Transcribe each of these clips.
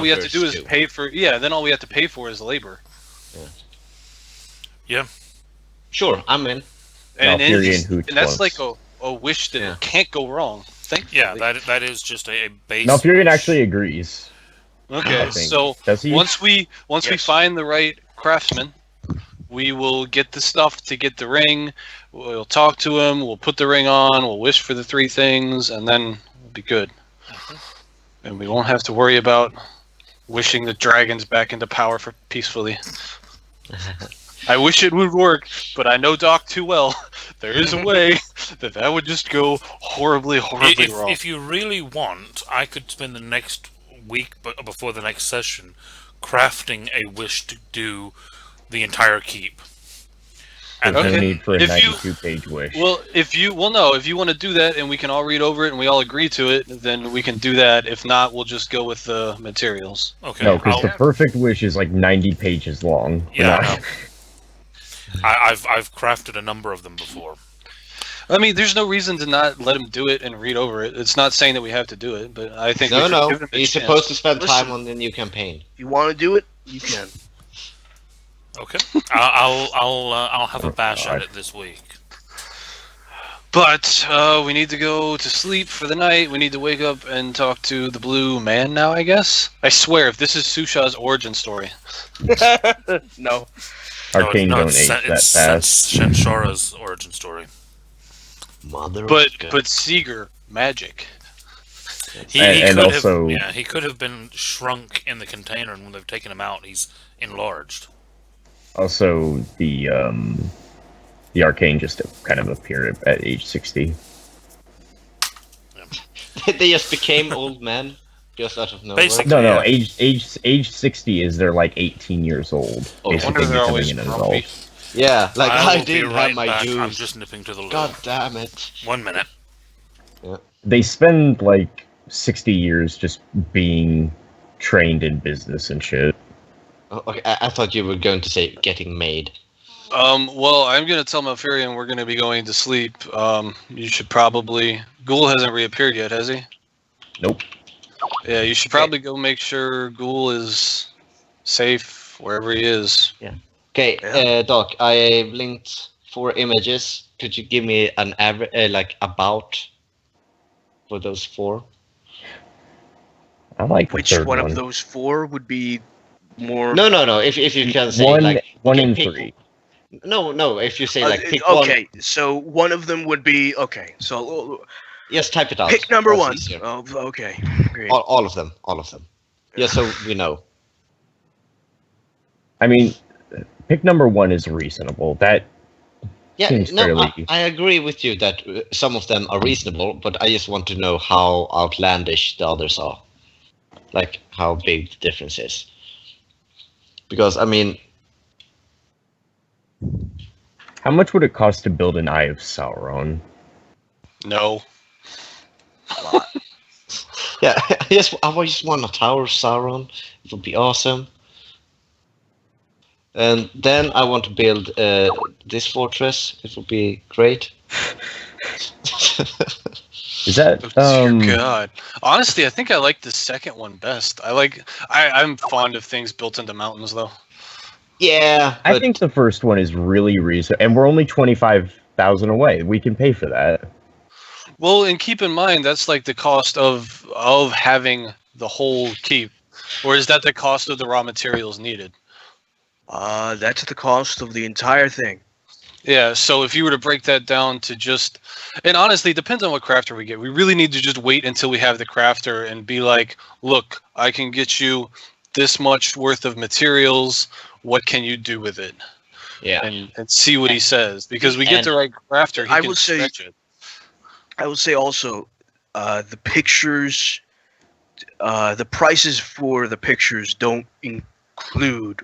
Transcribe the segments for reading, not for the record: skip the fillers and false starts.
we have to do is pay for. Yeah, then all we have to pay for is labor. Yeah. Sure, I'm in. And that's like a wish that can't go wrong. Thankfully. Yeah, that is just a base. Malfurion wish. actually agrees. Okay, so once we find the right craftsman, we will get the stuff to get the ring. We'll talk to him. We'll put the ring on. We'll wish for the 3 things, and then we'll be good. And we won't have to worry about wishing the dragons back into power peacefully. I wish it would work, but I know Doc too well. There is a way that would just go horribly wrong. If you really want, I could spend the next week before the next session crafting a wish to do the entire keep. And no need for a 92-page wish. Well, if you want to do that and we can all read over it and we all agree to it, then we can do that. If not, we'll just go with the materials. Okay. No, because the perfect wish is like 90 pages long. Yeah. I've crafted a number of them before. I mean, there's no reason to not let him do it and read over it. It's not saying that we have to do it, but I think he's supposed to spend time on the new campaign. If you want to do it, you can. Okay, I'll have a bash at it this week. But we need to go to sleep for the night. We need to wake up and talk to the Blue Man now, I guess. I swear, if this is Susha's origin story. No. Arcane don't age that fast. It's Shanshara's origin story. But Seeger, magic. He could have been shrunk in the container, and when they've taken him out, he's enlarged. Also, the Arcane just kind of appeared at age 60. Yeah. They just became old men, just out of nowhere. Basically, no. Age 60 is they're like 18 years old. Basically becoming an adult. Yeah, like I didn't have my juice. I'm just nipping to the loo. God damn it! 1 minute. Yeah. They spend like 60 years just being trained in business and shit. Oh, okay, I thought you were going to say getting made. Well, I'm going to tell Malfurion we're going to be going to sleep. You should probably... Ghoul hasn't reappeared yet, has he? Nope. Yeah, you should probably go make sure Ghoul is safe wherever he is. Yeah. Okay, Doc, I linked 4 images. Could you give me an average, about for those 4? I like which one of those 4 would be more? No. If you can say one in 3. No. If you say pick okay, so one of them would be okay. So yes, type it out. Pick number 1. Oh, okay, great. All of them. Yeah, so we know. I mean, pick number 1 is reasonable. That seems fairly... I agree with you that some of them are reasonable, but I just want to know how outlandish the others are. Like, how big the difference is. Because, I mean... How much would it cost to build an Eye of Sauron? No. Yeah, I just want a Tower of Sauron. It would be awesome. And then I want to build this fortress. It would be great. Is that? Dear God. Honestly, I think I like the second one best. I'm fond of things built into mountains, though. Yeah, I think the first one is really reasonable, and we're only 25,000 away. We can pay for that. Well, and keep in mind that's like the cost of having the whole keep, or is that the cost of the raw materials needed? That's the cost of the entire thing. Yeah, so if you were to break that down to just... And honestly, it depends on what crafter we get. We really need to just wait until we have the crafter and be like, look, I can get you this much worth of materials. What can you do with it? Yeah. And see what he says. Because we get the right crafter, he can stretch it. I would say also, the pictures... the prices for the pictures don't include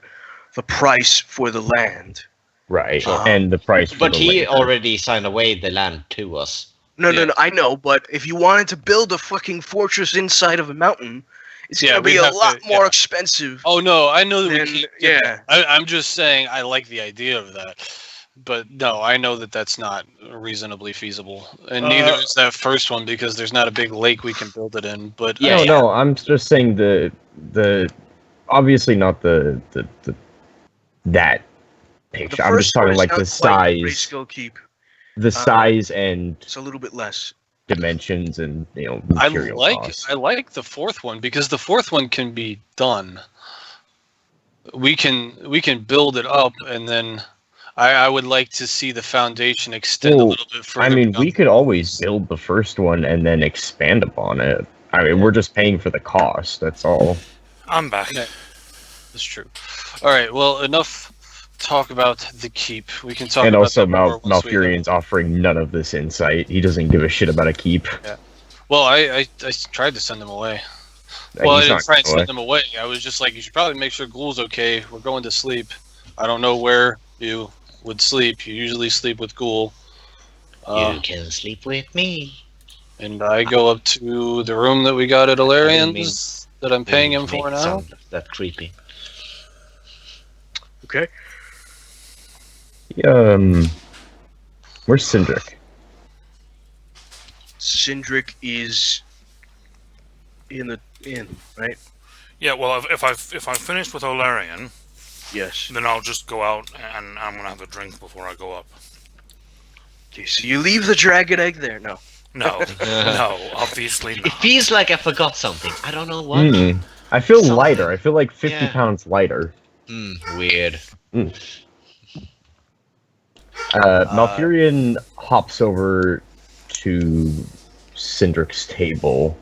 the price for the land. Right, and the price for But he already signed away the land to us. No, I know, but if you wanted to build a fucking fortress inside of a mountain, it's going to be a lot more expensive. Oh, no, I know that we can't. Yeah. I'm just saying I like the idea of that. But no, I know that that's not reasonably feasible, and neither is that first one because there's not a big lake we can build it in. But no, I'm just saying the obviously not the that picture. I'm just talking like the size, Grayscale Keep. the size and it's a little bit less dimensions and material costs. I like the fourth one because the fourth one can be done. We can build it up and then. I would like to see the foundation extend a little bit further. I mean, we could always build the first one and then expand upon it. I mean, we're just paying for the cost, that's all. I'm back. Okay. That's true. Alright, well, enough talk about the keep. We can talk and about also Malfurion's offering none of this insight. He doesn't give a shit about a keep. Yeah. Well, I tried to send him away. Well, I didn't try and send him away. I was just like, you should probably make sure Ghoul's okay. We're going to sleep. I don't know where you would sleep. You usually sleep with Ghoul. You can sleep with me. And I go up to the room that we got at Alarian's that I'm paying him for now. That creepy. Okay. Where's Cindric? Cindric is in the inn, right? Yeah, well, if I've finished with Olarian, yes, then I'll just go out and I'm gonna have a drink before I go up. Okay, so you leave the dragon egg there? No. No, no, obviously not. It feels like I forgot something. I don't know what. I feel lighter. I feel like 50 pounds lighter. Weird. Malfurion hops over to Cindric's table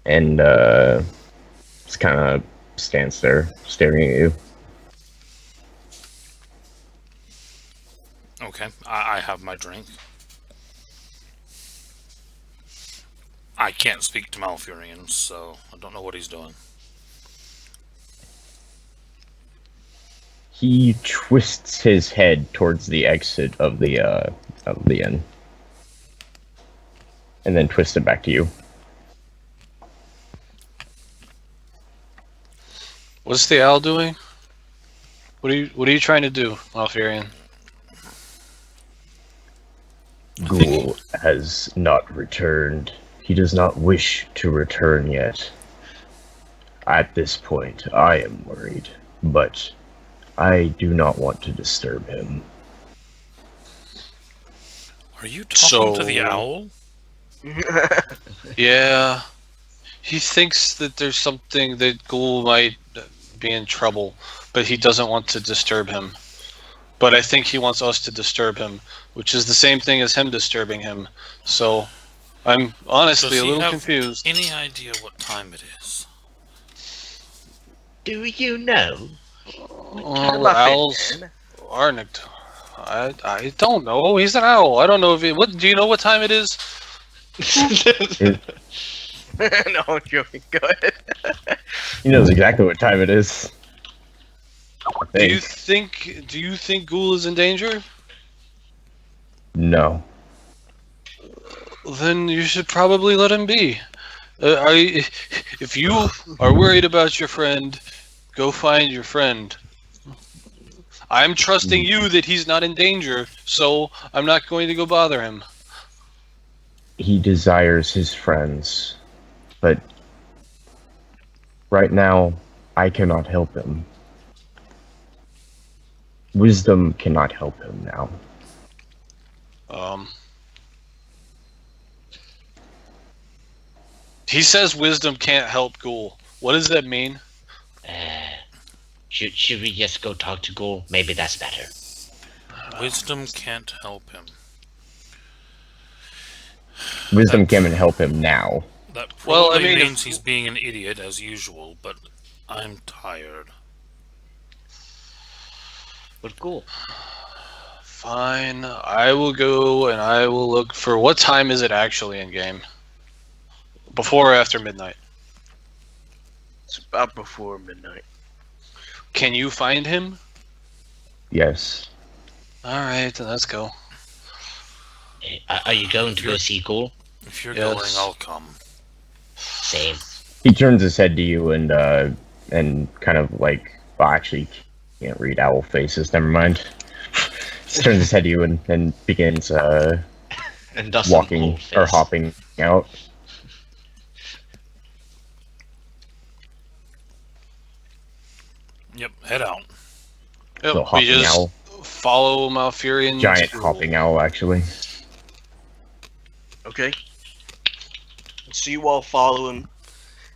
and just kind of stands there staring at you. Okay, I have my drink. I can't speak to Malfurion, so I don't know what he's doing. He twists his head towards the exit of the inn, and then twists it back to you. What's the owl doing? What are you trying to do, Malfurion? Ghoul has not returned. He does not wish to return yet. At this point, I am worried, but I do not want to disturb him. Are you talking to the owl? Yeah. He thinks that there's something that Ghoul might be in trouble, but he doesn't want to disturb him. But I think he wants us to disturb him, which is the same thing as him disturbing him. So I'm honestly a little confused. Any idea what time it is? Do you know? Owls aren't. I don't know. He's an owl. I don't know if what. Do you know what time it is? No, I'm joking. Go ahead. He knows exactly what time it is. Do you think Ghoul is in danger? No. Then you should probably let him be. If you are worried about your friend, go find your friend. I'm trusting you that he's not in danger, so I'm not going to go bother him. He desires his friends, but right now, I cannot help him. Wisdom cannot help him now. He says wisdom can't help Ghoul. What does that mean? Should we just go talk to Ghoul? Maybe that's better. Wisdom can't help him. Wisdom can't help him now. That probably means he's being an idiot as usual, but I'm tired. But Ghoul. Fine, I will go and I will look for what time is it actually in game? Before or after midnight? It's about before midnight. Can you find him? Yes. Alright, then let's go. Are you going to go see Ghoul? If you're going, I'll come. Same. He turns his head to you and kind of like, well, actually, can't read owl faces. Never mind. turns his head to you and begins and doesn't walking or hopping out. Yep, head out. Yep, So we hopping just owl. follow Malfurion. Giant hopping owl, actually. Okay. So you all follow him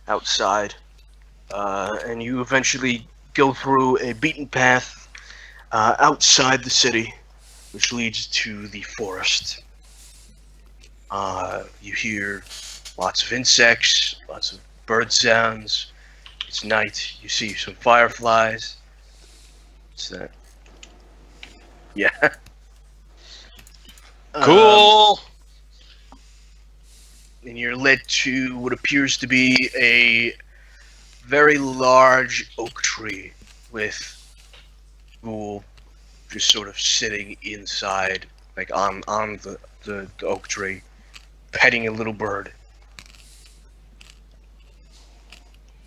outside, and you eventually go through a beaten path outside the city, which leads to the forest. You hear lots of insects, lots of bird sounds. It's night. You see some fireflies. What's that? Yeah. Cool. And you're led to what appears to be a very large oak tree with Ghoul just sort of sitting inside, like on the oak tree, petting a little bird.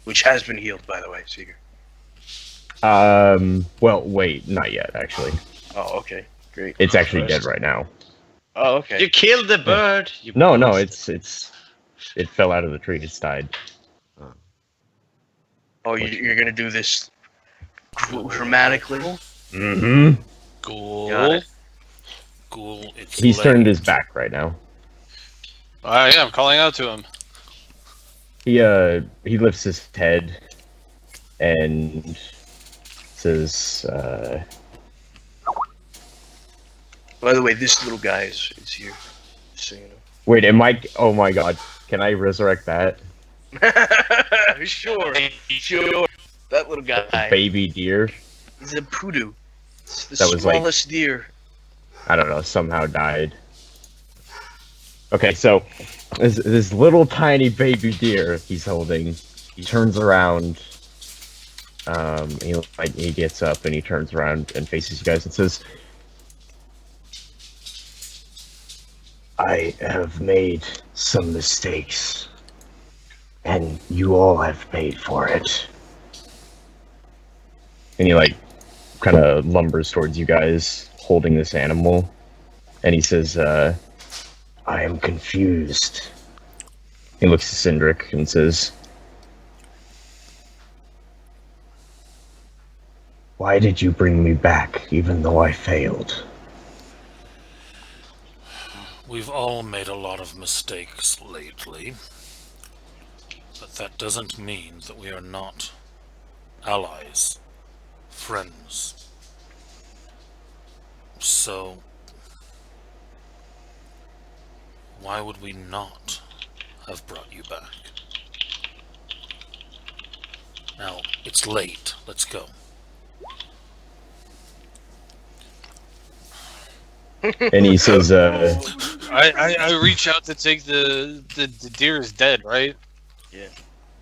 Which has been healed, by the way, Seeker. Well, wait, not yet, actually. Oh, okay. Great. It's actually dead right now. Oh, okay. You killed the bird. You No, bastard. it fell out of the tree. It's died. Oh, you're gonna do this dramatically? Mm-hmm. Cool. Got it. Ghoul, it's He's late. turned his back right now. Yeah, I'm calling out to him. He lifts his head and says, By the way, this little guy is here. Just so you wait, oh my god, can I resurrect that? know. Sure. That little guy. Baby deer? He's a poodoo. It's the That was like- smallest deer. I don't know, somehow died. Okay, so this little tiny baby deer he's holding, he turns around, he gets up and he turns around and faces you guys and says, I have made some mistakes, and you all have paid for it. And he kind of lumbers towards you guys, holding this animal, and he says, I am confused. He looks to Cindric and says, why did you bring me back, even though I failed? We've all made a lot of mistakes lately, but that doesn't mean that we are not allies, friends. So, why would we not have brought you back? Now, it's late. Let's go. And he says, I reach out to take the deer is dead, right? Yeah.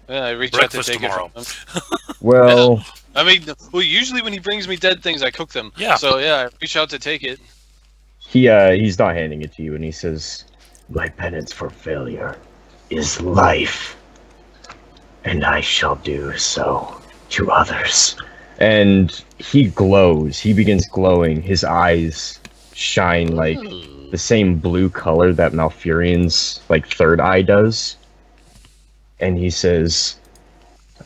Yeah, I reach Breakfast out to take tomorrow. it from him. well, I mean, well, usually when he brings me dead things, I cook them. Yeah. So yeah, I reach out to take it. he's not handing it to you, and he says, my penance for failure is life, and I shall do so to others. And he glows. He begins glowing. His eyes shine like the same blue color that Malfurion's third eye does. And he says,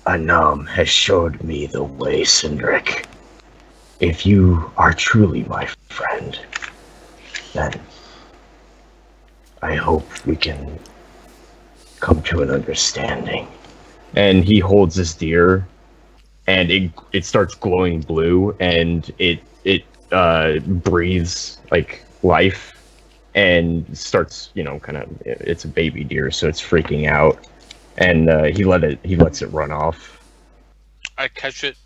Anam has showed me the way, Cindric. If you are truly my friend, then I hope we can come to an understanding. And he holds this deer, and it starts glowing blue, and it breathes life, and starts it's a baby deer, so it's freaking out, and he lets it run off. I catch it.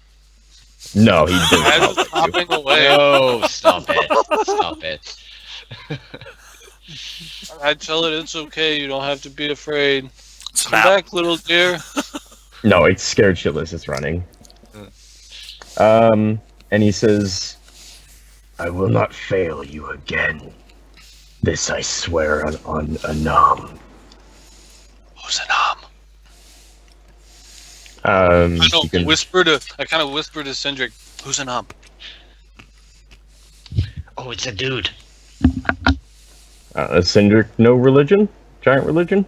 No, he As doesn't. it's hopping away, No, stop it. Stop it. I tell it it's okay. You don't have to be afraid. Come Snap. back, little deer. No, it's scared shitless. It's running. And he says, I will not fail you again. This I swear on Anam. Who's an arm? I I kind of whisper to Cindric, who's an arm? Oh, Oh, it's a dude. Cindric, no religion? Giant religion?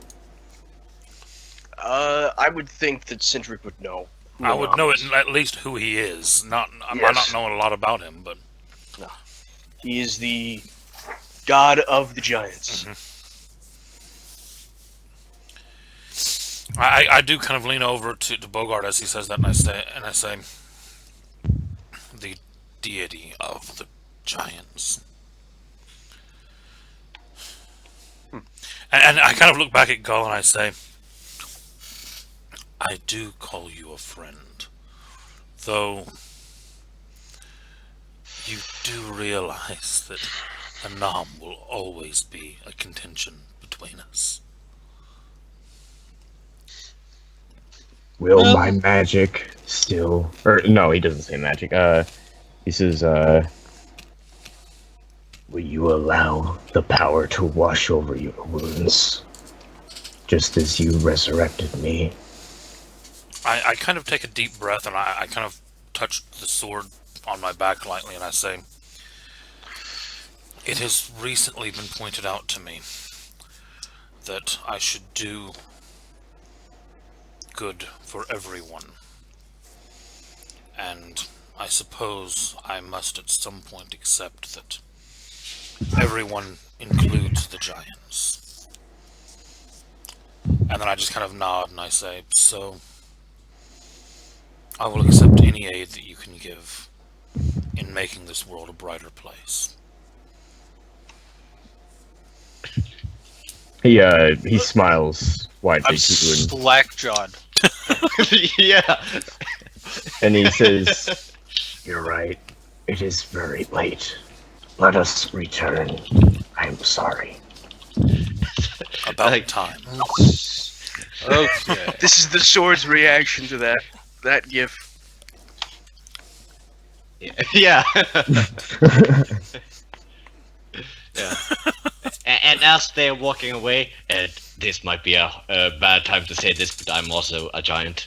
I would think that Cindric would know. I would know at least who he is. I might not know a lot about him, but No. He is the god of the giants. I do kind of lean over to Bogart as he says that, and I say, the deity of the giants. And I kind of look back at Gull and I say, I do call you a friend, though you do realize that Anam will always be a contention between us. Will my magic still... Or, no, he doesn't say magic. He says, will you allow the power to wash over your wounds? Just as you resurrected me. I kind of take a deep breath and I kind of touch the sword on my back lightly and I say, it has recently been pointed out to me that I should do good for everyone. And I suppose I must at some point accept that everyone includes the giants. And then I just kind of nod and I say, so I will accept any aid that you can give in making this world a brighter place. He smiles widely I'm too, slack-jawed. Yeah. and he says, "You're right. It is very late. Let us return. I'm sorry." About time. Okay. This is the sword's reaction to that gif. Yeah. Yeah. And as they're walking away, and this might be a bad time to say this, but I'm also a giant.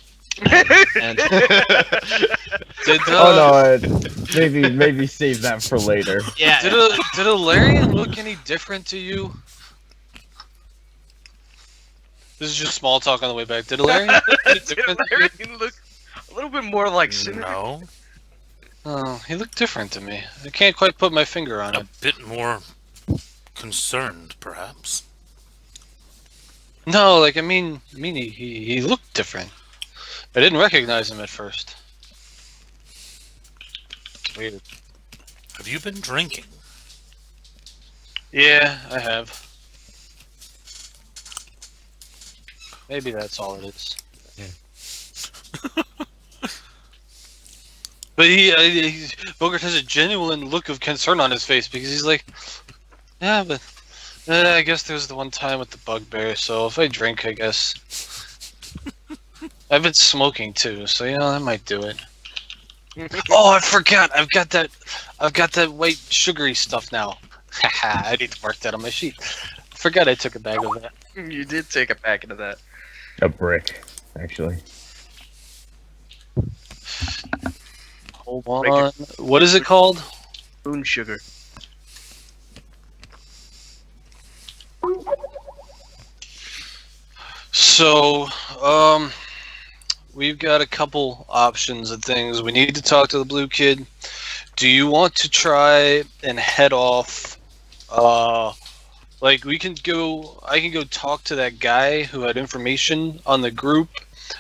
And Oh no, maybe save that for later. yeah. Did Ilarion look any different to you? This is just small talk on the way back. Did Ilarion look any different to you? Ilarion look a little bit more like Cindric. No. Oh, he looked different to me. I can't quite put my finger on A it. bit more concerned, perhaps. No, like, I mean he looked different. I didn't recognize him at first. Weird. Have you been drinking? Yeah, I have. Maybe that's all it is. Yeah. But Bogart has a genuine look of concern on his face because he's like, yeah, but I guess there's the one time with the bugbear, so if I drink, I guess. I've been smoking too, so that might do it. Oh, I forgot. I've got that white sugary stuff now. Haha, I need to mark that on my sheet. I forgot I took a bag of that. You did take a packet of that. A brick, actually. Hold on. What is it called? Moon sugar. So, we've got a couple options of things. We need to talk to the blue kid. Do you want to try and head off? Like, I can go talk to that guy who had information on the group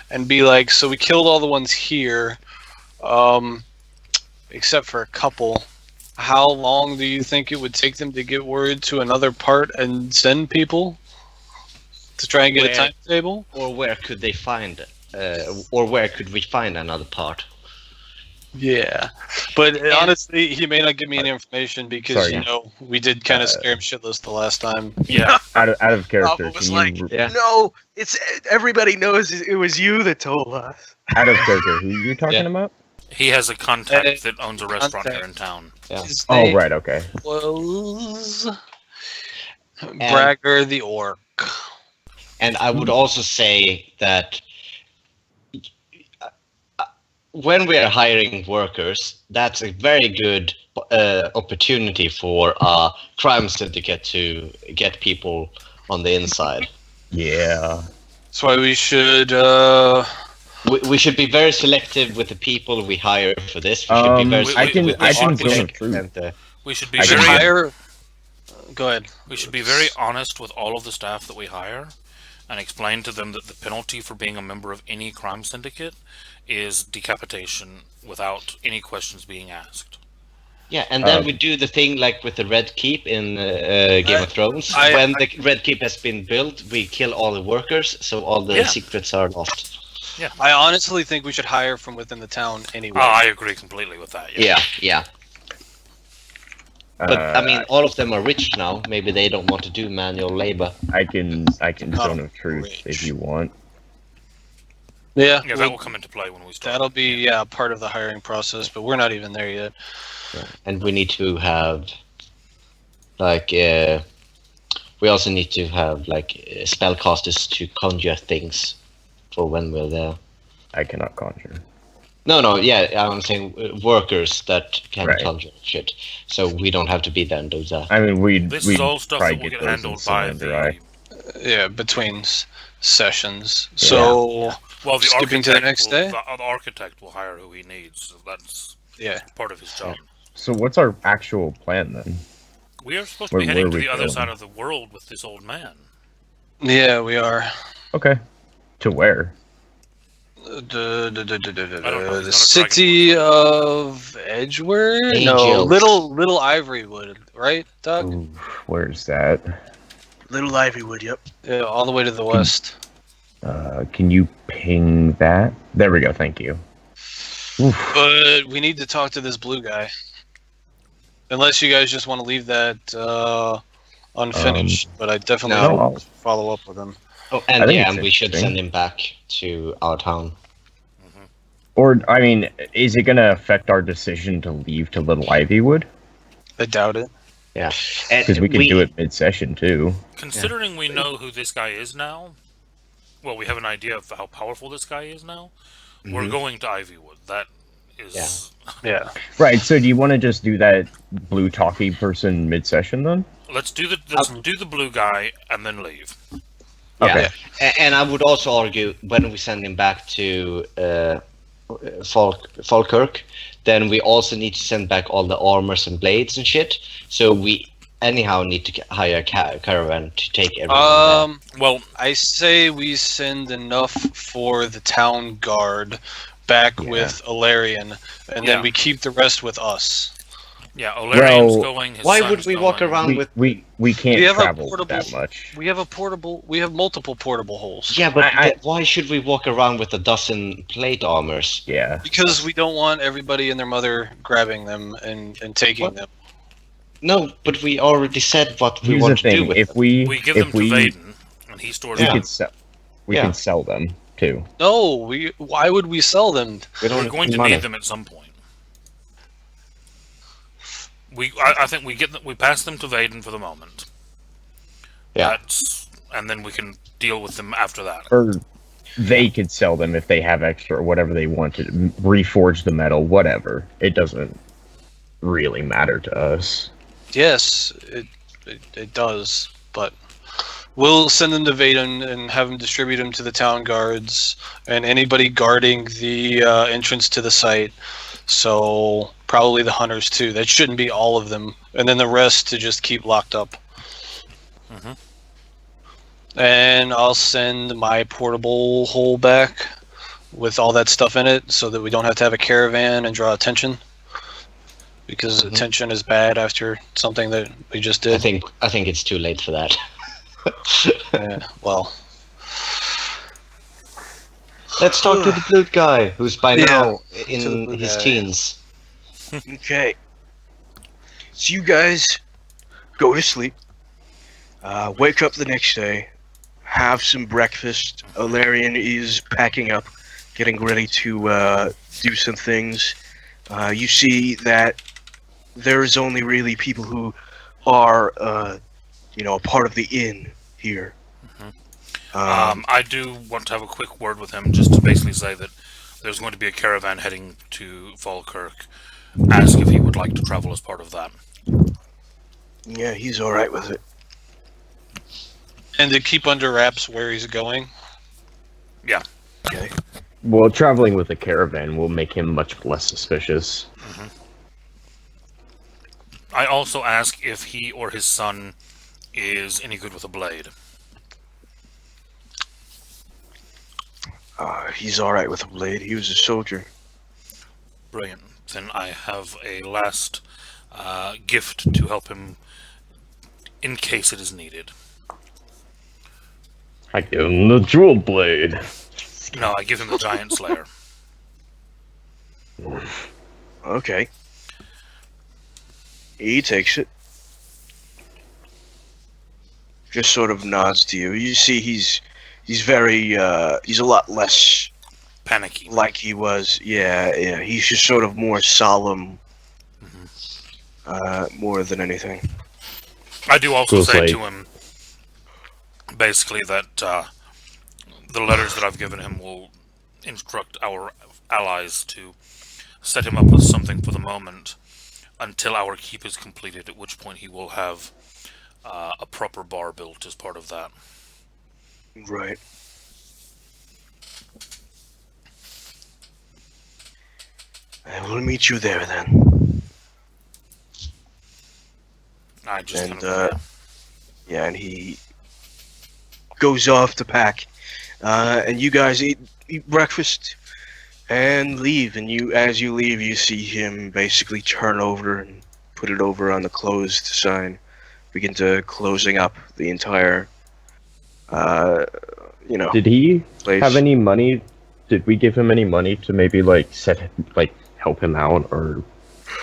and be like, so we killed all the ones here, except for a couple. How long do you think it would take them to get word to another part and send people to try and get a timetable? Or where could they find or where could we find another part? Yeah, but honestly, he may not give me any information because we did kind of scare him shitless the last time. Yeah. Out of character, Papa was can like, you, no, it's everybody knows it was you that told us. out of character, who you're talking about? He has a contact that owns a restaurant here in town. Yeah. His Oh, name right, okay. was Bragger the Orc. And I would also say that when we are hiring workers, that's a very good opportunity for a crime syndicate to get people on the inside. Yeah. That's why we should. We should be very selective with the people we hire for this. We should be very we- I selective can with I the can we tell should- the truth. and We should be I should can very hire. Go ahead. we should be very honest with all of the staff that we hire, and explain to them that the penalty for being a member of any crime syndicate is decapitation without any questions being asked. yeah, and then we do the thing like with the Red Keep in Game of Thrones. I- When the Red Keep has been built, we kill all the workers, so all the Yeah. secrets are lost. I honestly think we should hire from within the town anyway. I agree completely with that. Yeah. But I mean, all of them are rich now. Maybe they don't want to do manual labor. I can tell the truth rich. if you want. Yeah, Yeah, that will come into play when we start. that'll be part of the hiring process, but we're not even there yet. And we need to have like we also need to have like spellcasters to conjure things for when we're there. I cannot conjure. No, yeah, I'm saying workers that can Right. conjure shit, so we don't have to be there and do that. I mean, This we is all stuff probably that will get those in handled by Cylinder Eye. the. Yeah, between sessions. So Well, the skipping to the architect next will, day. The architect will hire who he needs. So that's Yeah, part of his job. So what's our actual plan then? We are supposed to Where be heading were to we the other going? side of the world with this old man. yeah, we are. Okay. To where? The he's city of Edgewood? No, Angels. Little Ivorywood, right, Doug? Ooh, where's that? Little Ivywood, yep. Yeah, all the way to the west. Can you ping that? There we go. Thank you. Oof. But we need to talk to this blue guy. Unless you guys just want to leave that unfinished, but I definitely No. will follow up with him. Oh, I and think yeah, it's and we should interesting. send him back to our town. Or I mean, is it gonna affect our decision to leave to Little Ivywood? I doubt it. Yeah, Because we can do it mid-session too. Considering we know who this guy is now, well, we have an idea of how powerful this guy is now. We're going to Ivywood. That is. Yeah. Right. So do you want to just do that blue talkie person mid-session then? Let's do the blue guy and then leave. Yeah, Okay. and I would also argue when we send him back to Falkirk, then we also need to send back all the armors and blades and shit. So we anyhow need to hire a caravan to take everything Well, I say we send enough for the town guard back with Alarian, and Yeah. then we keep the rest with us. yeah, Olarian's Well, going. His Why son's would we walk going. around with? We can't We have a travel portable- that much. We have multiple portable holes. Yeah, but I- why should we walk around with a dozen plate armors? Yeah. Because we don't want everybody and their mother grabbing them and taking What? them. No, but we already said what we Here's the want to do thing: with if them. We give them to Vaden, and he stores we them. could sell, we Yeah. can sell them too. No, why would we sell them? We don't We're have going to money. need them at some point. I think we pass them to Vaden for the moment. Yeah. And then we can deal with them after that. Or they could sell them if they have extra or whatever they want to reforge the metal, whatever. It doesn't really matter to us. Yes, it does, but we'll send them to Vaden and have them distribute them to the town guards and anybody guarding the entrance to the site. So probably the hunters too. That shouldn't be all of them, and then the rest to just keep locked up. Mhm. And I'll send my portable hole back with all that stuff in it, so that we don't have to have a caravan and draw attention. Because attention is bad after something that we just did. I think it's too late for that. Well, Let's talk to the blue guy who's by Yeah, now to the in blue his guy. teens. Okay. So you guys go to sleep. Wake up the next day. Have some breakfast. Alarian is packing up, getting ready to do some things. You see that there's only really people who are, a part of the inn here. I do want to have a quick word with him, just to basically say that there's going to be a caravan heading to Falkirk. Ask if he would like to travel as part of that. Yeah, he's all right with it. And to keep under wraps where he's going. Yeah. Okay. Well, traveling with a caravan will make him much less suspicious. Mm-hmm. I also ask if he or his son is any good with a blade. He's all right with a blade. He was a soldier. Brilliant. Then I have a last gift to help him in case it is needed. I give him the jewel blade. No, I give him the giant slayer. Okay. He takes it. Just sort of nods to you. You see, he's very he's a lot less Panicky. like he was. Yeah. He's just sort of more solemn, more than anything. I do also say to him, basically, that the letters that I've given him will instruct our allies to set him up with something for the moment until our keep is completed, at which point he will have a proper bar built as part of that. Right. I will meet you there then. I just yeah, and he goes off to pack, and you guys eat breakfast and leave. And as you leave, you see him basically turn over and put it over on the closed sign, begin to closing up the entire, Did he place. have any money? Did we give him any money to maybe help him out or?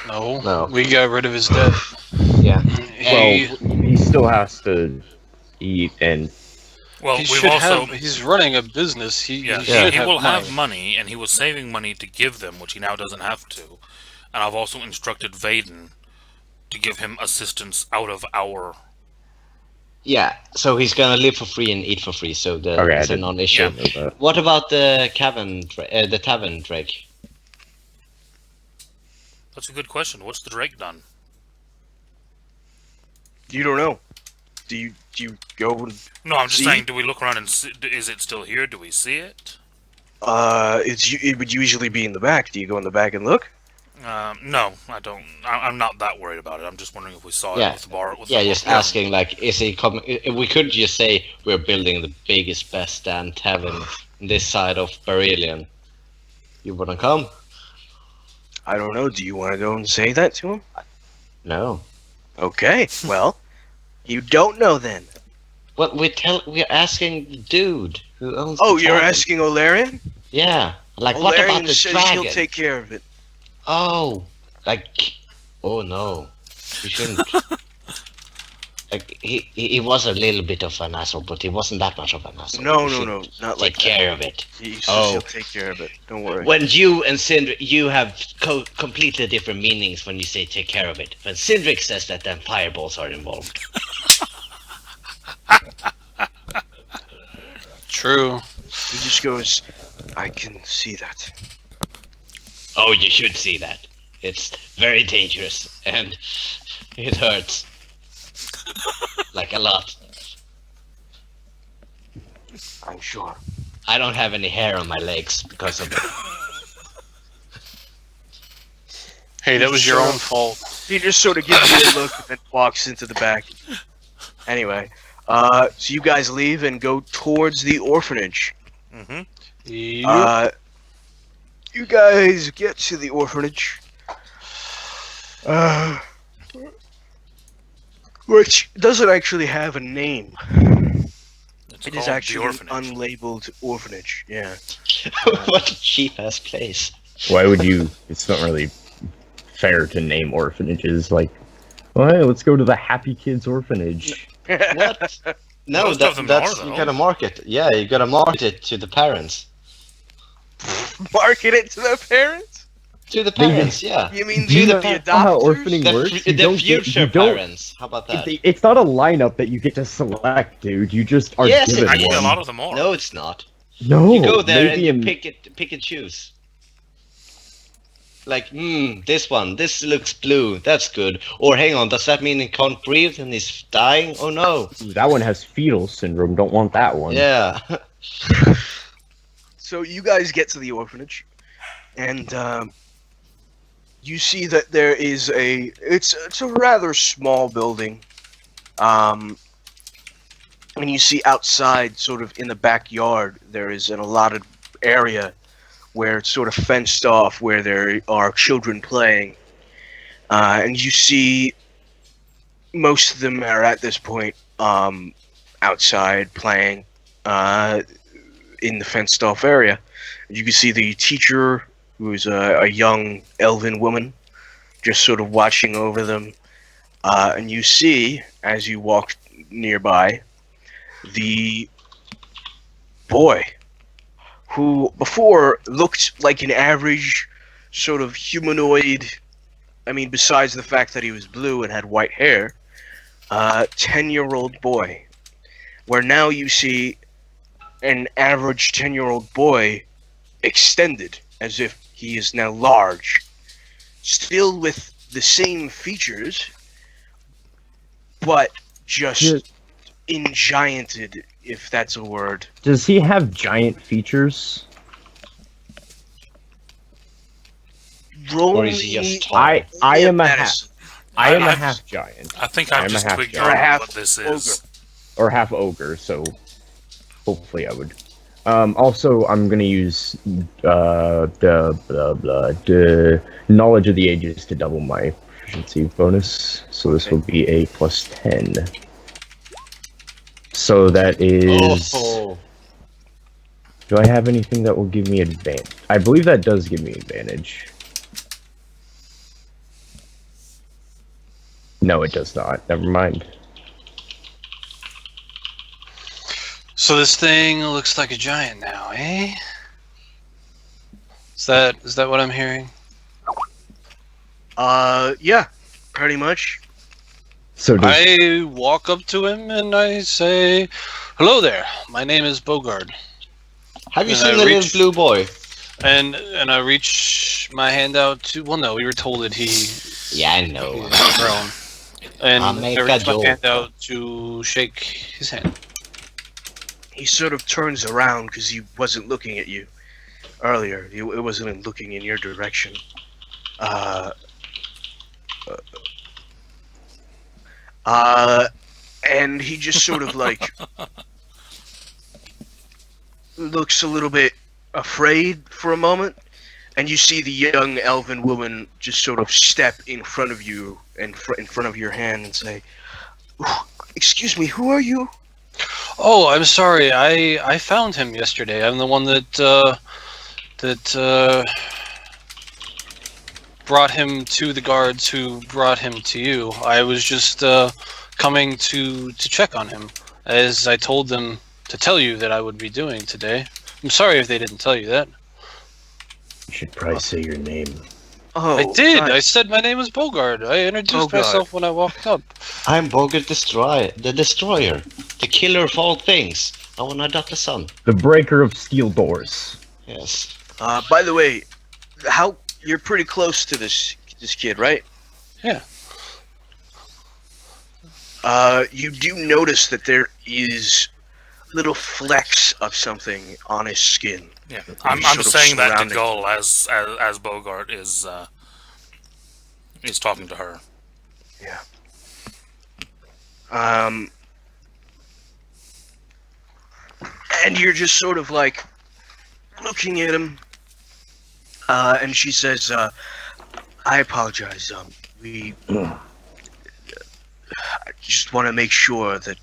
No. We got rid of his debt. Yeah. He still has to eat and. Well, he's running a business. He will have money, and he was saving money to give them, which he now doesn't have to. And I've also instructed Vaden to give him assistance out of our. Yeah, so he's gonna live for free and eat for free, so it's a non-issue. Yeah. What about the tavern Drake? That's a good question. What's the Drake done? You don't know. Do you go and No, I'm just saying, do we look around and see, is it still here? Do we see it? It would usually be in the back. Do you go in the back and look? No, I don't. I'm not that worried about it. I'm just wondering if we saw it with the bar. Asking, is he coming? We could just say we're building the biggest, best damn tavern on this side of Beryllion. You wanna come? I don't know. Do you want to go and say that to him? No. Okay, well, you don't know then. Well, we're asking the dude who owns. Oh, the you're tavern. asking O'Larian? Yeah. Like, O'Larian what about the says dragon? he'll take care of it. Oh, oh no, you shouldn't. He was a little bit of an asshole, but he wasn't that much of an asshole. No, not like take care of it. He says he'll take care of it. Don't worry. When you and Sindric, you have completely different meanings when you say take care of it. When Sindric says that, then fireballs are involved. True. He just goes, I can see that. Oh, you should see that. It's very dangerous, and it hurts. Like a lot. I'm sure. I don't have any hair on my legs because of it. Hey, that was your own fault. He just sort of gives you a look and then walks into the back. Anyway, so you guys leave and go towards the orphanage. Mm-hmm. You guys get to the orphanage. Which doesn't actually have a name. It is actually an unlabeled orphanage. Yeah. What a cheap-ass place. Why would you? It's not really fair to name orphanages like, well, hey, let's go to the Happy Kids Orphanage. What? No, Most of them that's are, you though. gotta market. Yeah, you gotta market it to the parents. Market it to the parents? To the parents, yeah. You mean Do you to know the how adopters? orphaning works? The future parents. How about that? It's not a lineup that you get to select, dude. You just are Yes, given it is. Actually, a one. lot of them are. No, it's not. No, You go there and maybe you in- pick and choose. like, this looks blue, that's good. Or hang on, does that mean he can't breathe and he's dying? Oh no. Ooh, that one has fetal syndrome. Don't want that one. Yeah. So you guys get to the orphanage, and you see that there is it's a rather small building. And you see outside, sort of in the backyard, there is an allotted area where it's sort of fenced off, where there are children playing. And you see most of them are at this point outside playing in the fenced off area. You can see the teacher, who's a young elven woman, just sort of watching over them. And you see, as you walk nearby, the boy who before looked like an average sort of humanoid. I mean, besides the fact that he was blue and had white hair, 10-year-old boy. Where now you see an average 10-year-old boy extended, as if he is now large. Still with the same features, but just engianted, if that's a word. Does he have giant features? Or is he just tall? I am a half giant. I think I've just twigged Or a half what this is. Or half ogre, so hopefully I would. Also, I'm gonna use the knowledge of the ages to double my proficiency bonus. So this will be a +10. So that is. Oh. Do I have anything that will give me advantage? I believe that does give me advantage. No, it does not. Never mind. So this thing looks like a giant now, eh? Is that what I'm hearing? Yeah, pretty much. So does, I walk up to him and I say, "Hello there. My name is Bogard." Have you And seen I the reach- little blue boy? And I reach my hand out to. Well, no, we were told that he Yeah, I know. he's grown. And I'll I make a reach my joke. hand out to shake his hand. He sort of turns around because he wasn't looking at you earlier. It wasn't looking in your direction. And he just sort of like looks a little bit afraid for a moment, and you see the young elven woman just sort of step in front of you, in front of your hand, and say, "Excuse me, who are you?" Oh, I'm sorry. I found him yesterday. I'm the one that brought him to the guards who brought him to you. I was just coming to check on him, as I told them to tell you that I would be doing today. I'm sorry if they didn't tell you that. you should probably say your name. Oh, I did. hi. I said my name is Bogard. I introduced Bogard. myself when I walked up. I'm Bogart the Destroyer, the killer of all things. I want to adopt a son. The breaker of steel doors. Yes. By the way, you're pretty close to this kid, right? Yeah. You do notice that there is little flecks of something on his skin. Yeah, I'm sort of saying that to surrounding- Gull as Bogart is talking to her. Yeah. And you're just sort of like looking at him, and she says, "I apologize. I just want to make sure that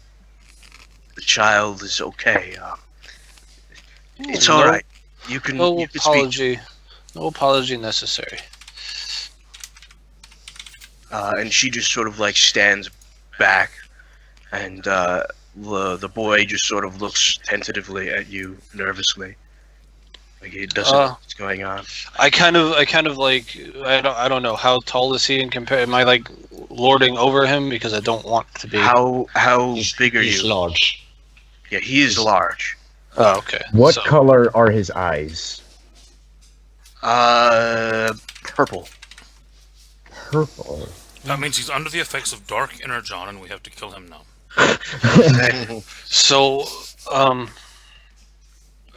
the child is okay. It's all right. You can. No you can speak." apology. No apology necessary. And she just sort of like stands back, and the boy just sort of looks tentatively at you, nervously, like he doesn't know what's going on. I kind of like I don't know, how tall is he in compare? Am I like lording over him because I don't want to be? How big are He's you? large. Yeah, he is large. Oh, okay. What So, color are his eyes? purple. Purple. That means he's under the effects of dark energon, and we have to kill him now. So,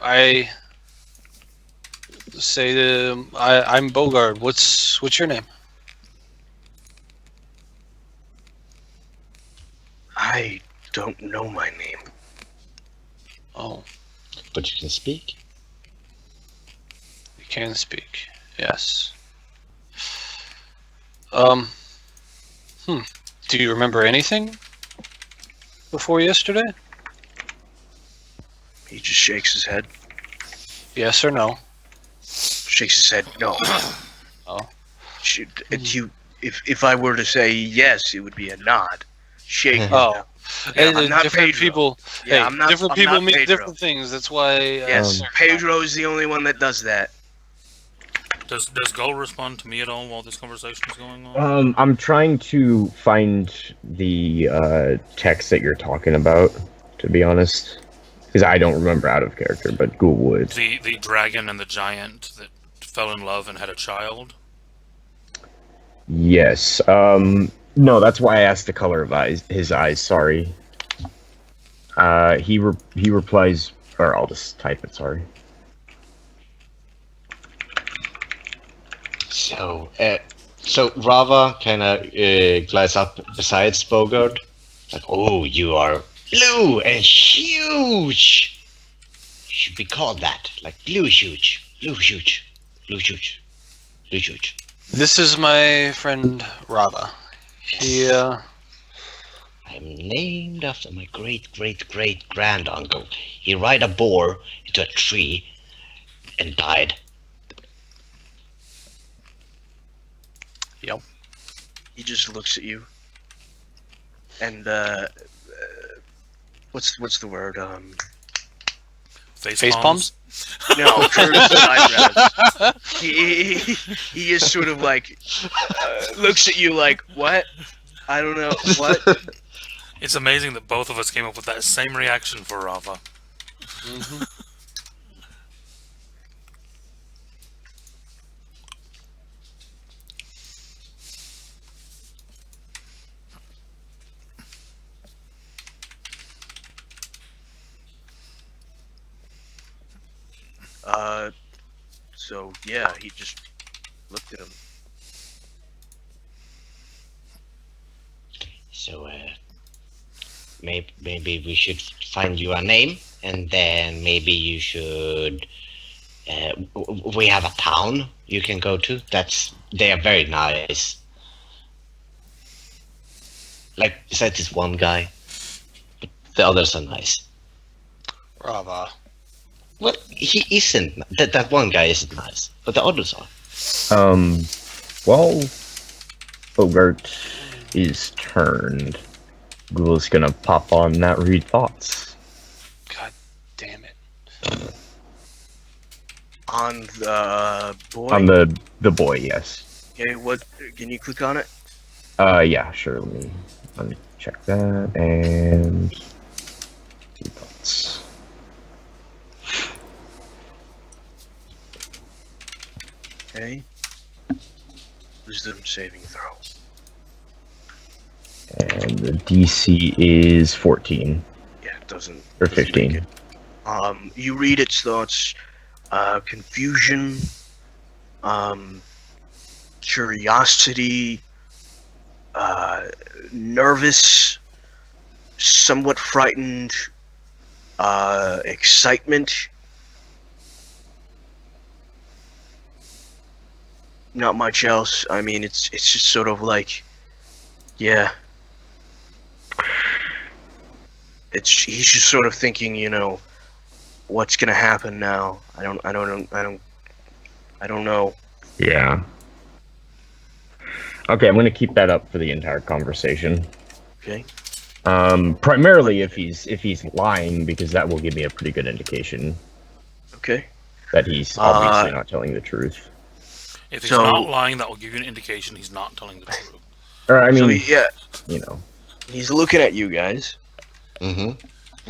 I say to I'm Bogard. What's your name? I don't know my name. Oh, But you can speak. you can speak. Yes. Do you remember anything before yesterday? He just shakes his head. Yes or no? Shakes his head. No. Oh. If I were to say yes, it would be a nod. Shake. Oh. Yeah, I'm not different Pedro. people. Yeah, hey, I'm not. different I'm people not mean Pedro. different things. That's why. Yes, Pedro is the only one that does that. Does Gull respond to me at all while this conversation is going on? I'm trying to find the text that you're talking about, to be honest. Because I don't remember out of character, but Google would. The dragon and the giant that fell in love and had a child? Yes. No, that's why I asked the color of his eyes, sorry. He replies, or I'll just type it, sorry. So Rava kind of glides up beside Bogard. Like, oh, you are blue and huge. Should be called that, like blue huge, blue huge, blue huge, blue huge. This is my friend Rava. He I'm named after my great granduncle. He ride a boar into a tree and died. Yep. He just looks at you. And what's the word? Face palms? No, curves eyebrows. He just sort of like looks at you like, what? I don't know what. It's amazing that both of us came up with that same reaction for Rava. Mm-hmm. So yeah, he just looked at him. So maybe we should find you a name, and then maybe you should. We have a town you can go to. They are very nice. Like besides this one guy, but the others are nice. Rava. Well, he isn't. That one guy isn't nice, but the others are. Well, Bogart is turned. Google's gonna pop on that read thoughts. God damn it. On the boy. On the boy, yes. Okay, what? Can you click on it? Yeah, sure. Let me check that and read thoughts. Okay. Wisdom saving throw. And the DC is 14. Yeah, it doesn't. Or doesn't make 15. it. You read its thoughts. Confusion. Curiosity. Nervous. Somewhat frightened. Excitement. Not much else. I mean, it's just sort of like, yeah. He's just sort of thinking, what's gonna happen now? I don't know. Yeah. Okay, I'm gonna keep that up for the entire conversation. Okay. Primarily if he's lying, because that will give me a pretty good indication Okay. that he's obviously not telling the truth. If he's not lying, that will give you an indication he's not telling the truth. Or I mean, yeah, he's looking at you guys. Mm-hmm.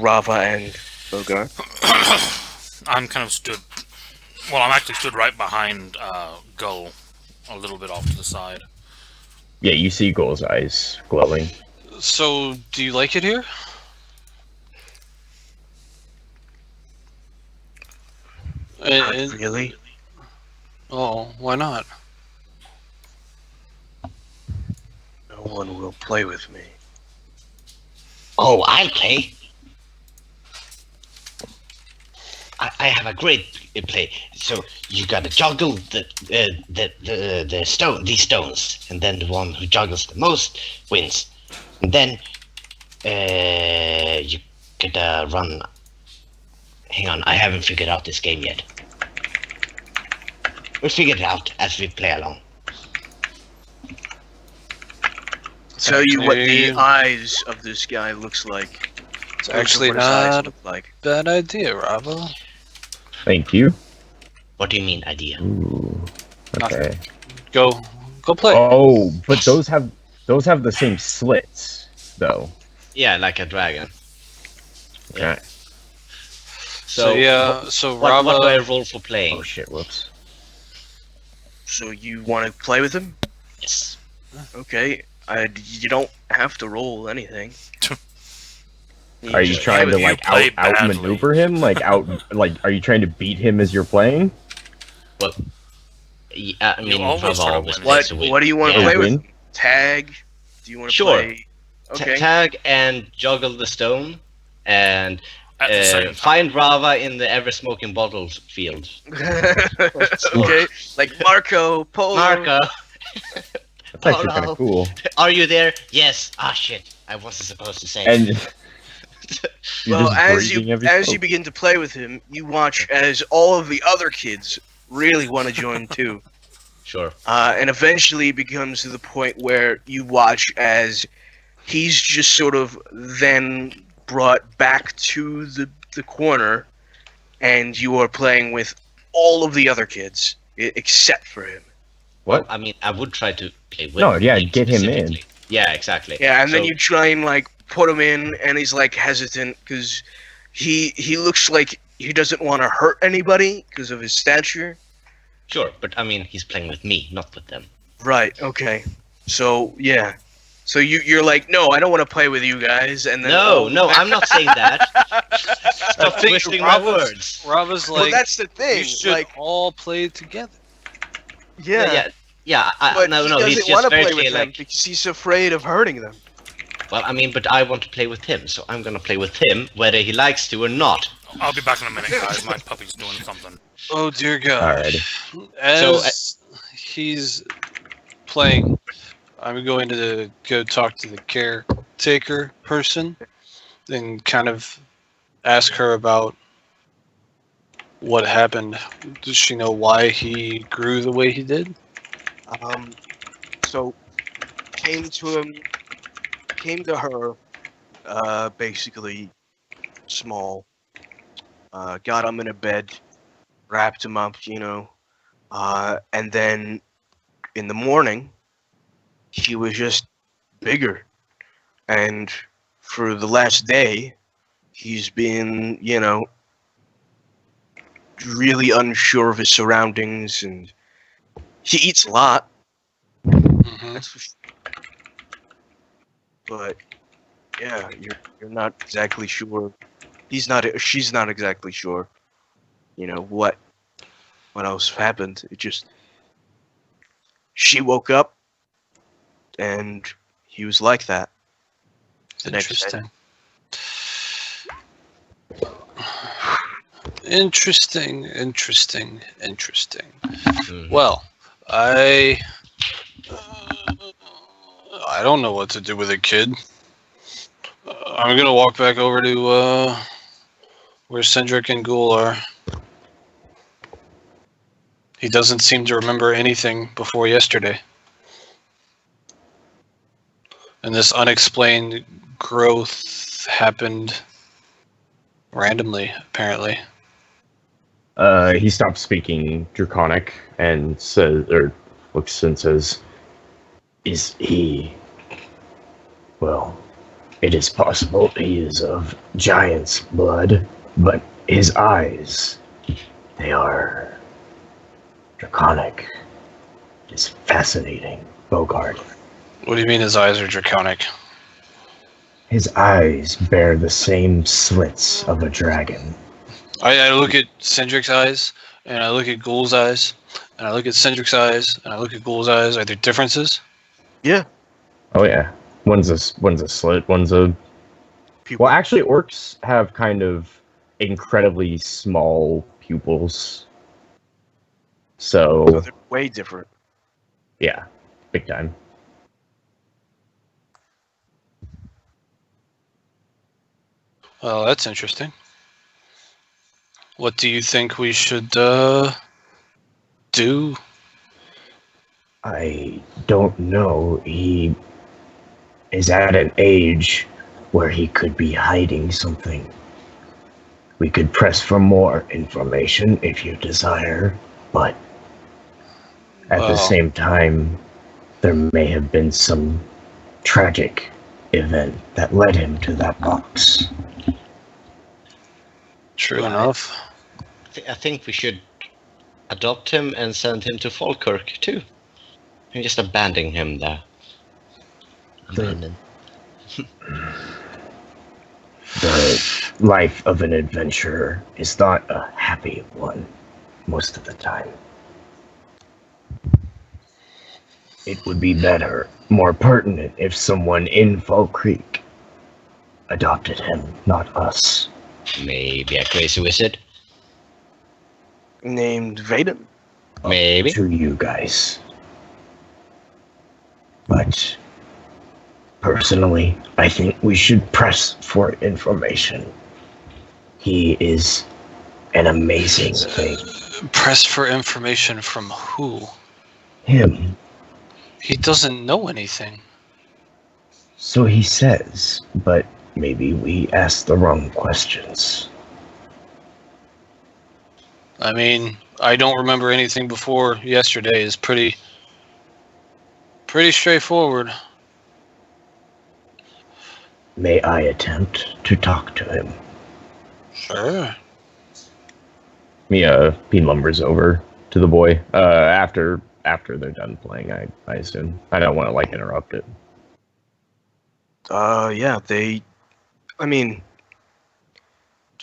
Rava and Bogart. I'm kind of I'm actually stood right behind Gull a little bit off to the side. Yeah, you see Ghoul's eyes glowing. So, do you like it here? Not really. Oh, why not? No one will play with me. Oh, I'll play. I have a great play. So you gotta juggle these stones, and then the one who juggles the most wins. And then you gotta run. Hang on, I haven't figured out this game yet. We'll figure it out as we play along. Tell you what the eyes of this guy looks like. It's actually not a bad idea, Rava. Thank you. What do you mean, idea? Ooh, okay. Go play. Oh, but those have the same slits, though. Yeah, like a dragon. Okay. So what Rava. do I roll for playing? Oh shit! Whoops. So you want to play with him? Yes. Okay. You don't have to roll anything. Are you trying to outmaneuver him? Are you trying to beat him as you're playing? Well, yeah, I mean, what do you want to play with? Tag? Do you want to play? Okay. Tag and juggle the stone, and find Rava in the ever-smoking bottles field. Okay, like Marco Polo. Marco. That's actually kind of cool. Are you there? Yes. Ah, shit. I wasn't supposed to say. And well, as you begin to play with him, you watch as all of the other kids really want to join too. Sure. And eventually it becomes to the point where you watch as he's just sort of then brought back to the corner, and you are playing with all of the other kids except for him. What? I mean, I would try to play with him. No, yeah, get him in. Yeah, exactly. Yeah, and then you try and put him in, and he's hesitant because he looks like he doesn't want to hurt anybody because of his stature. Sure, but I mean, he's playing with me, not with them. Right. Okay. So yeah. So you're like, no, I don't want to play with you guys, and then no, I'm not saying that. Stop twisting my words. Rava's well, that's the thing. You should all play together. Yeah. But no, he he's doesn't want just to very play with clear, them because he's afraid of hurting them. Well, I mean, but I want to play with him, so I'm gonna play with him, whether he likes to or not. I'll be back in a minute, guys. My puppy's doing something. Oh dear God! Alrighty. As he's playing, I'm going to go talk to the caretaker person and kind of ask her about what happened. Does she know why he grew the way he did? So came to her, basically small. Got him in a bed, wrapped him up, and then in the morning, he was just bigger. And for the last day, he's been, really unsure of his surroundings, and he eats a lot. Mm-hmm. That's for sure. But yeah, you're not exactly sure. She's not exactly sure. What else happened? It just she woke up and he was like that. The next day. Interesting. Mm-hmm. Well, I don't know what to do with a kid. I'm gonna walk back over to where Cendric and Ghoul are. He doesn't seem to remember anything before yesterday. And this unexplained growth happened randomly, apparently. He stops speaking Draconic and looks and says, "Is he? Well, it is possible he is of giant's blood, but his eyes, they are Draconic. is fascinating, Bogart. What do you mean his eyes are draconic? His eyes bear the same slits of a dragon. I look at Cindric's eyes, and I look at Ghoul's eyes, and I look at Cindric's eyes, and I look at Ghoul's eyes. Are there differences? Yeah. Oh yeah, one's a slit, one's a. Pupil. Well, actually, orcs have kind of incredibly small pupils. So they're way different. Yeah, big time. Well, that's interesting. What do you think we should do? I don't know. He is at an age where he could be hiding something. We could press for more information if you desire, but at the same time, there may have been some tragic event that led him to that box. True enough. I think we should adopt him and send him to Falkirk too. And just abandon him there. Abandon. The life of an adventurer is not a happy one most of the time. It would be better, more pertinent, if someone in Fall Creek adopted him, not us. Maybe a crazy wizard? Named Vaden? Maybe. To you guys. But personally, I think we should press for information. He is an amazing thing. Press for information from who? Him. He doesn't know anything. So he says, but maybe we asked the wrong questions. I mean, I don't remember anything before yesterday. Is pretty straightforward. May I attempt to talk to him? Sure. He lumbers over to the boy after they're done playing, I assume. I don't want to interrupt it. Yeah, I mean,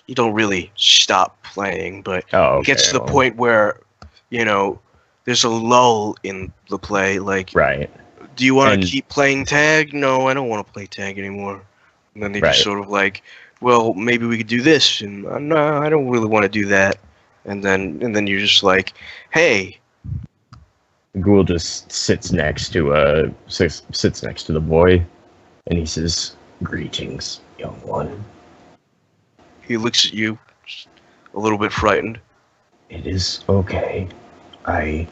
you don't really stop playing, but it gets to the point where, there's a lull in the play. Like, right. Do you want to keep playing tag? No, I don't want to play tag anymore. And then they just sort of like, well, maybe we could do this, and no, I don't really want to do that. And then you're just like, hey. Ghoul just sits next to the boy, and he says, "Greetings, young one." He looks at you, a little bit frightened. It is okay. I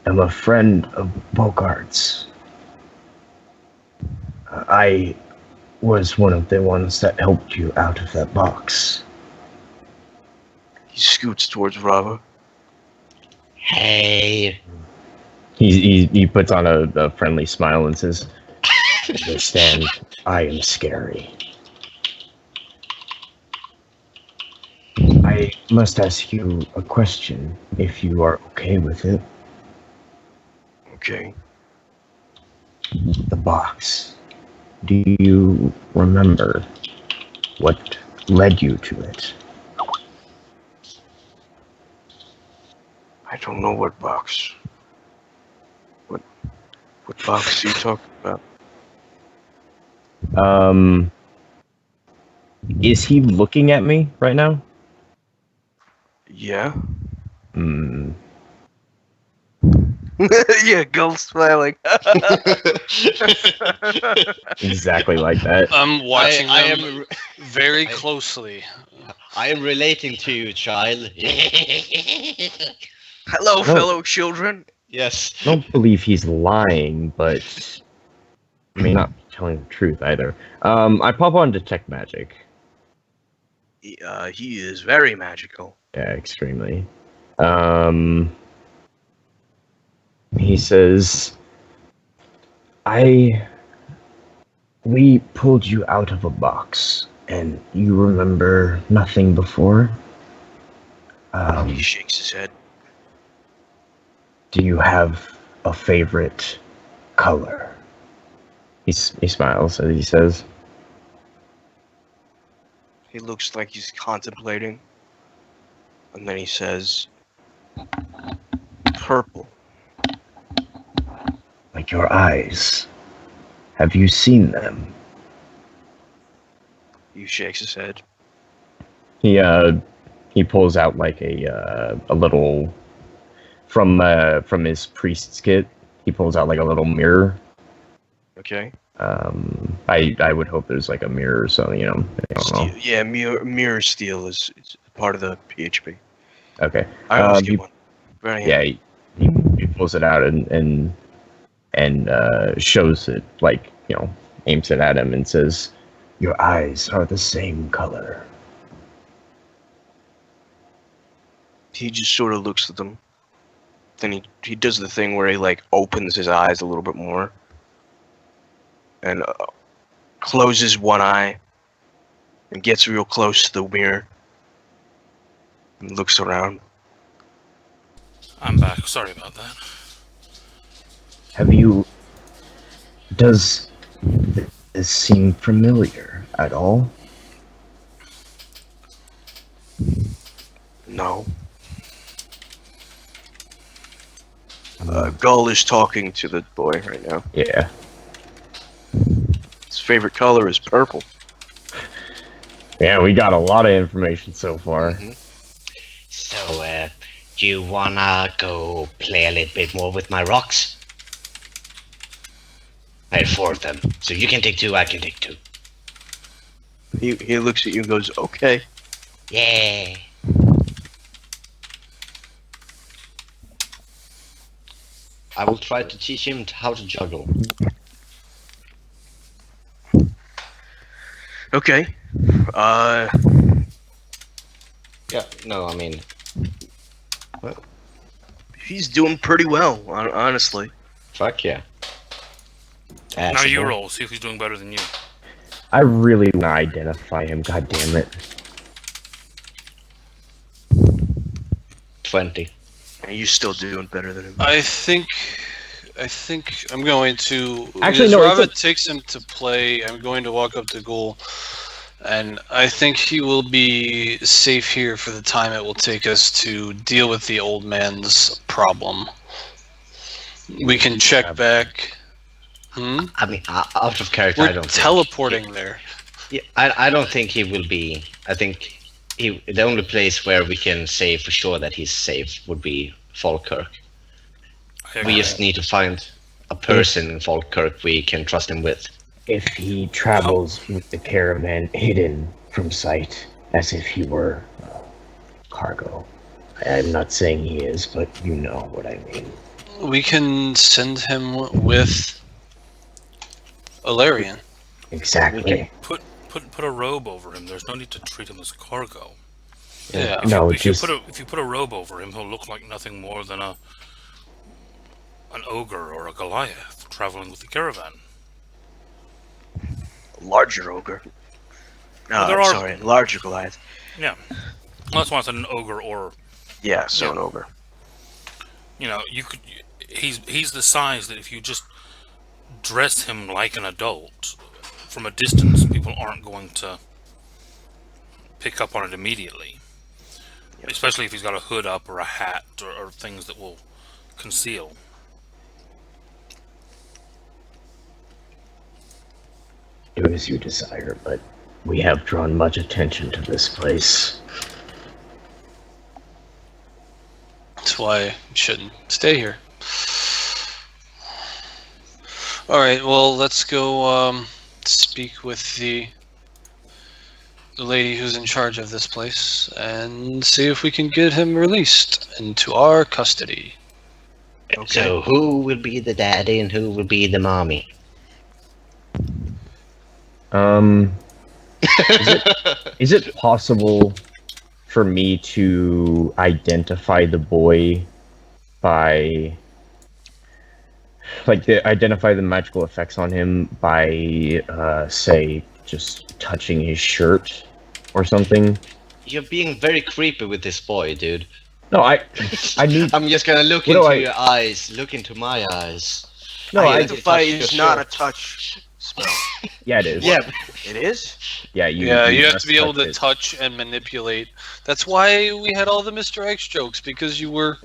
am a friend of Bogart's. I was one of the ones that helped you out of that box. He scoots towards Rava. Hey. He puts on a friendly smile and says, "Understand, I am scary. I must ask you a question, if you are okay with it." Okay. The box. Do you remember what led you to it? I don't know what box. What box are you talking about? Is he looking at me right now? Yeah. Hmm. Yeah, Gull smiling. Exactly like that. I'm watching them very closely. I am relating to you, child. Hello, fellow children. Yes. I don't believe he's lying, but I mean, not telling the truth either. I pop on Detect Magic. He is very magical. Yeah, extremely. He says, we pulled you out of a box, and you remember nothing before? He shakes his head. Do you have a favorite color? He smiles as he says. He looks like he's contemplating. And then he says, purple. Like your eyes. Have you seen them? He shakes his head. He pulls out like a little from his priest's kit. He pulls out like a little mirror. Okay. I would hope there's like a mirror or something, you know. I don't know. Yeah, mirror steel is part of the PHP. Okay. I always get one. Very yeah, he pulls it out and shows it, like, you know, aims it at him and says, "Your eyes are the same color." He just sort of looks at them. Then he does the thing where he like opens his eyes a little bit more and closes one eye and gets real close to the mirror and looks around. I'm back. Sorry about that. Does this seem familiar at all? No. Gull is talking to the boy right now. Yeah. His favorite color is purple. Yeah, we got a lot of information so far. Mm-hmm. So, do you wanna go play a little bit more with my rocks? I had 4 of them, so you can take 2, I can take 2. He looks at you and goes, okay. Yeah. I will try to teach him how to juggle. Okay. Yeah, no, I mean... Well, he's doing pretty well, honestly. Fuck yeah. Now you roll, see if he's doing better than you. I really want to identify him, god damn it. 20. And you're still doing better than him. I think I'm going to. Actually, as no. Rava takes him to play. I'm going to walk up to Ghoul, and I think he will be safe here for the time it will take us to deal with the old man's problem. We can check back. I mean, out of character, We're I don't teleporting there. Yeah, I don't think he will be. I think the only place where we can say for sure that he's safe would be Falkirk. We just need to find a person in Falkirk we can trust him with. If he travels with the caravan hidden from sight, as if he were cargo. I'm not saying he is, but you know what I mean. We can send him with Alarian. Exactly. Put a robe over him. There's no need to treat him as cargo. Yeah. If you put a robe over him, he'll look like nothing more than an ogre or a Goliath traveling with the caravan. Larger ogre. No, Well, sorry, larger Goliath. Yeah. Well, that's why I said an ogre or... Yeah, so an ogre. You know, you could... He's the size that if you just dress him like an adult, from a distance, people aren't going to pick up on it immediately. Yep. Especially if he's got a hood up or a hat or things that will conceal. Do as you desire, but we have drawn much attention to this place. That's why you shouldn't stay here. Alright, well, let's go speak with the lady who's in charge of this place and see if we can get him released into our custody. Okay. So who will be the daddy and who will be the mommy? Is it possible for me to identify the boy by, like, identify the magical effects on him by, say, just touching his shirt or something? You're being very creepy with this boy, dude. No, I need. I'm just gonna look What do into I- your eyes. Look into my eyes. No, I Identify touch is your not a shirt. touch spell. Yeah, it is. Yeah, It is? Yeah, You have must to be able to it. touch and manipulate. That's why we had all the Mr. X jokes, because you were.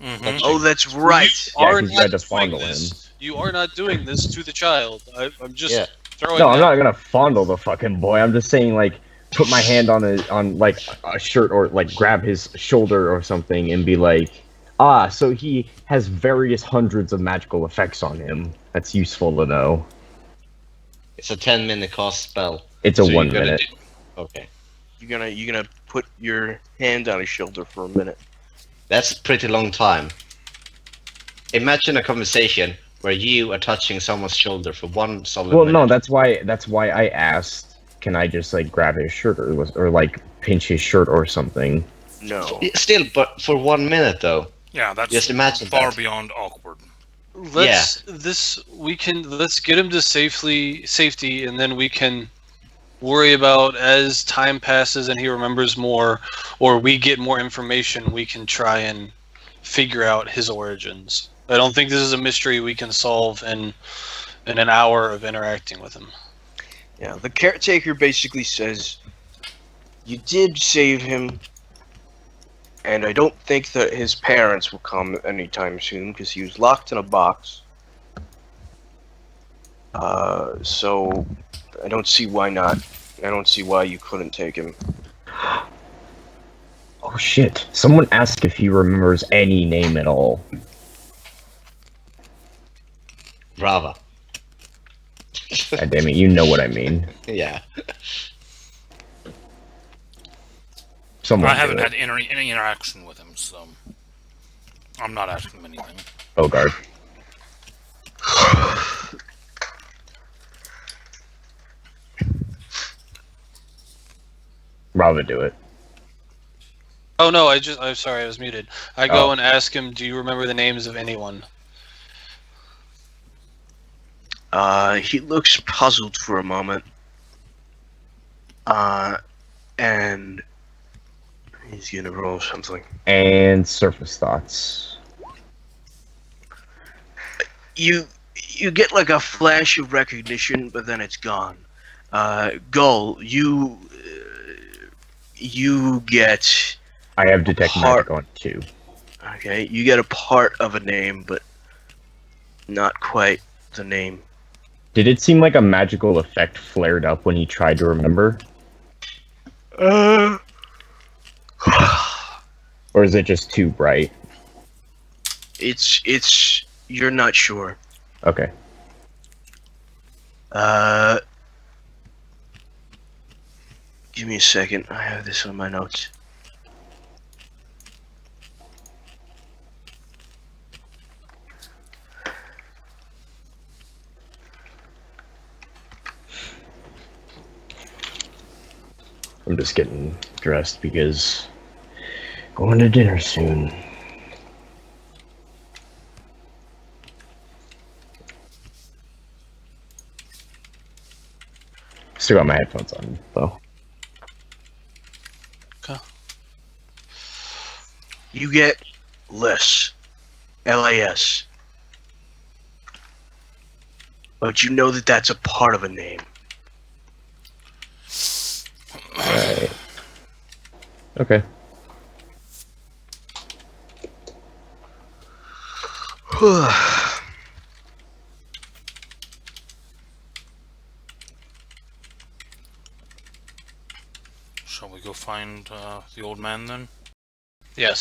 Mm-hmm. Oh, that's right. Yeah, are 'cause you not had to doing fondle this. You are not doing this to the child. I'm just Yeah. throwing No, I'm that. not gonna fondle the fucking boy. I'm just saying, like, put my hand on like a shirt or like grab his shoulder or something and be like, ah, so he has various hundreds of magical effects on him. That's useful to know. It's a 10-minute cost spell. It's a So you're 1 gonna minute. Okay. You're gonna put your hand on his shoulder for a minute. That's a pretty long time. Imagine a conversation where you are touching someone's shoulder for 1 solid Well, minute. no, that's why I asked. Can I just like grab his shirt or like pinch his shirt or something? No. Still, but for 1 minute though. Yeah, that's Just imagine far that. beyond awkward. Let's let's get him to safety, and then we can worry about as time passes and he remembers more, or we get more information. We can try and figure out his origins. I don't think this is a mystery we can solve in an hour of interacting with him. Yeah, the caretaker basically says, you did save him, and I don't think that his parents will come anytime soon because he was locked in a box. So I don't see why not. I don't see why you couldn't take him. Oh shit! Someone asked if he remembers any name at all. Brava. God damn it! You know what I mean. Yeah. Someone. I haven't do it. had any interaction with him, so I'm not asking him anything. Bogart. Brava, do it. Oh no, I'm sorry, I was muted. I go Oh. and ask him, do you remember the names of anyone? He looks puzzled for a moment. And he's gonna roll something. And surface thoughts. You get like a flash of recognition, but then it's gone. Gull, you get I have detect magic on too. okay. You get a part of a name, but not quite the name. Did it seem like a magical effect flared up when he tried to remember? Or is it just too bright? It's you're not sure. Okay. Give me a second. I have this on my notes. I'm just getting dressed because going to dinner soon. Still got my headphones on though. Okay. You get LAS. LAS. But you know that that's a part of a name. Alright. Okay. Shall we go find the old man then? Yes.